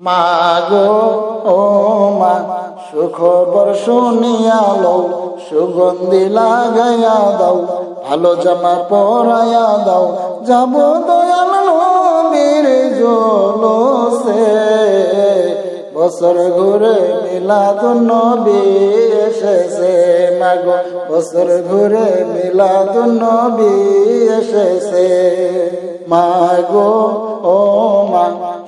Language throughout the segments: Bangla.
মা গো ও মা সুখবর শুনিয়া লও, সুগন্ধি লাগাইয়া দাও, ভালো জামা পরাইয়া দাও, যাব দয়াল নবীর জলসে। বছর ঘুরে মিলাদুন নবী এসেছে, মাগো বছর ঘুরে মিলাদুন নবী এসেছে। মাগো ও মা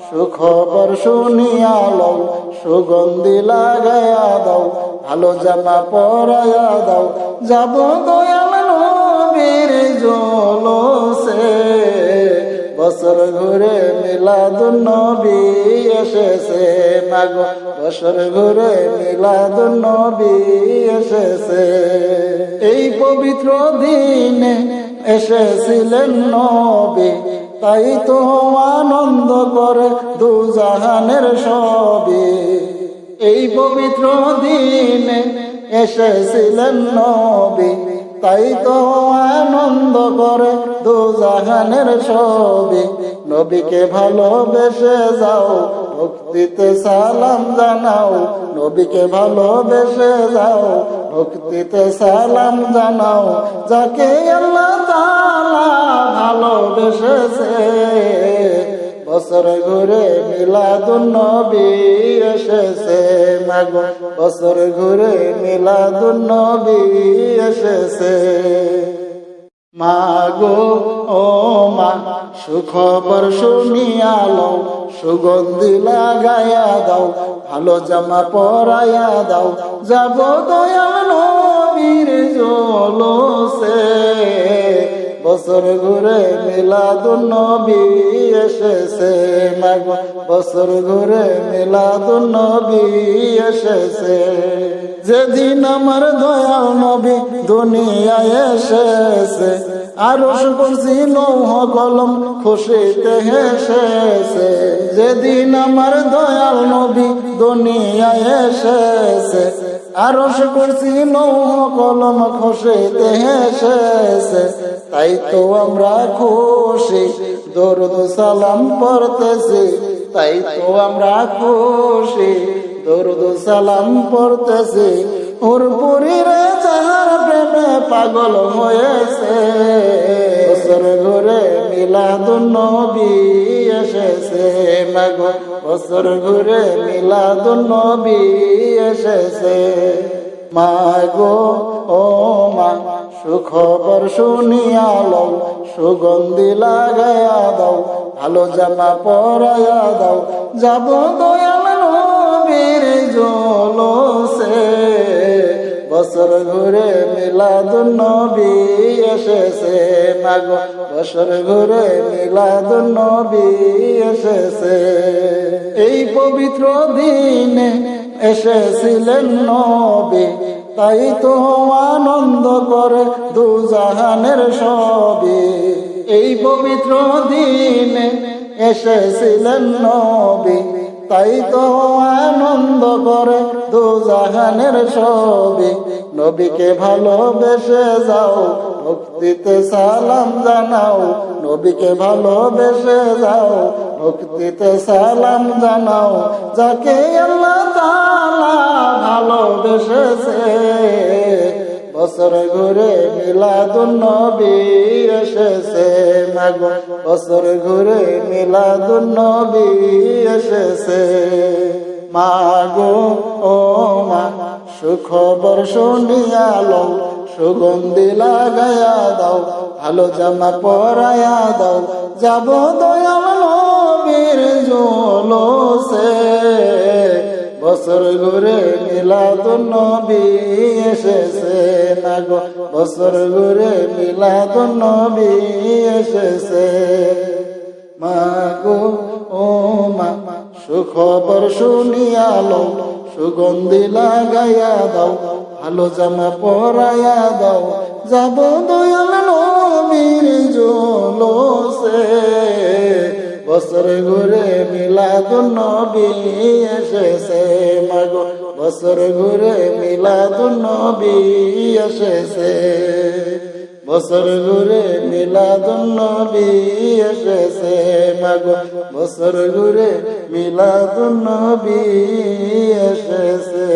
সুখবর শুনিয়া লও, সুগন্ধি লাগাইয়া দাও, ভালো জামা পরাইয়া দাও, যাব দয়াল নবীর জলসে। বছর ঘুরে মিলাদুন নবী এসেছে, মাগো বছর ঘুরে মিলাদুন নবী এসেছে। এই পবিত্র দিনে এসেছিলেন নবী, তাই তো আনন্দ করে দুজাহানের সবে। এই পবিত্র দিনে এসেছিলেন নবী, তাই তো আনন্দ করে দুজাহানের সবে। নবীকে ভালোবেসে যাও, ভক্তিতে সালাম জানাও, নবীকে ভালোবেসে যাও, ভক্তিতে সালাম জানাও, যাকে আল্লাহ তাআলা ভালোবেসেছে। বছর ঘুরে মিলাদুন নবী এসেছে, মাগো বছর ঘুরে মিলাদুন নবী এসেছে। মাগো ও মা সুখবর শুনিয়া লও, সুগন্ধি লাগাইয়া দাও, ভালো জামা পরাইয়া দাও, যাব দয়াল নবীর জলসে। বছর ঘুরে মিলাদুন নবী এসেছে, মাগো বছর ঘুরে মিলাদুন নবী এসেছে। যেদিন আমার দয়াল নবী দুনিয়ায় এসেছে, আরশ কুরসি লৌহ কলম খুশিতে হেসেছে। যেদিন আমার দয়াল নবী দুনিয়ায় এসেছে, আরশ কুরসি লৌহ কলম খুশিতে হেসেছে। তাই তো আমরা খুশি দরুদ সালাম পড়তেছি, তাই তো আমরা খুশি দরুদ সালাম পড়তেছি। হুরপুরীরে যাহার প্রেমে পাগল হয়েছে, বছর ঘুরে মিলাদুন নবী এসেছে, মাগো বছর ঘুরে মিলাদুন নবী এসেছে। মাগো ও মা সুখবর শুনিয়া লও, সুগন্ধি লাগাইয়া দাও, ভালো জামা পরাইয়া দাও, যাব দয়াল নবীর জলসে। বছর ঘুরে মিলাদুন নবী এসেছে, মাগো বছর ঘুরে মিলাদুন নবী এসেছে। এই পবিত্র দিনে এসেছিলেন নবী, তাই তো আনন্দ করে দুজাহানের সবে। এই পবিত্র দিনে এসেছিলেন নবী, তাই তো আনন্দ করে দুজাহানের সবে। নবীকে ভালোবেসে যাও, ভক্তিতে সালাম জানাও, নবীকে ভালোবেসে যাও, ভক্তিতে সালাম জানাও, যাকে আল্লাহ তাআলা ভালোবেসেছে। বছর ঘুরে মিলাদুন নবী এসেছে, মাগো বছর ঘুরে মিলাদুন নবী এসেছে। মাগো ও মা সুখবর শুনিয়া লও, সুগন্ধি লাগাইয়া দাও, ভালো জামা পরাইয়া দাও, যাব দয়াল নবীর জলসে। বছর ঘুরে মিলাদুন নবী এসেছে, মাগো বছর ঘুরে মিলাদুন নবী এসেছে। মাগো ও মা সুখবর শুনিয়া লও, সুগন্ধি লাগাইয়া দাও, ভালো জামা পরাইয়া দাও, যাব দয়াল নবীর জলসে। বছর ঘুরে মিলাদুন নবী এসেছে, মাগো বছর ঘুরে মিলাদুন নবী এসেছে। বছর ঘুরে মিলাদুন নবী এসেছে মাগো, বছর ঘুরে মিলাদুন নবী এসেছে।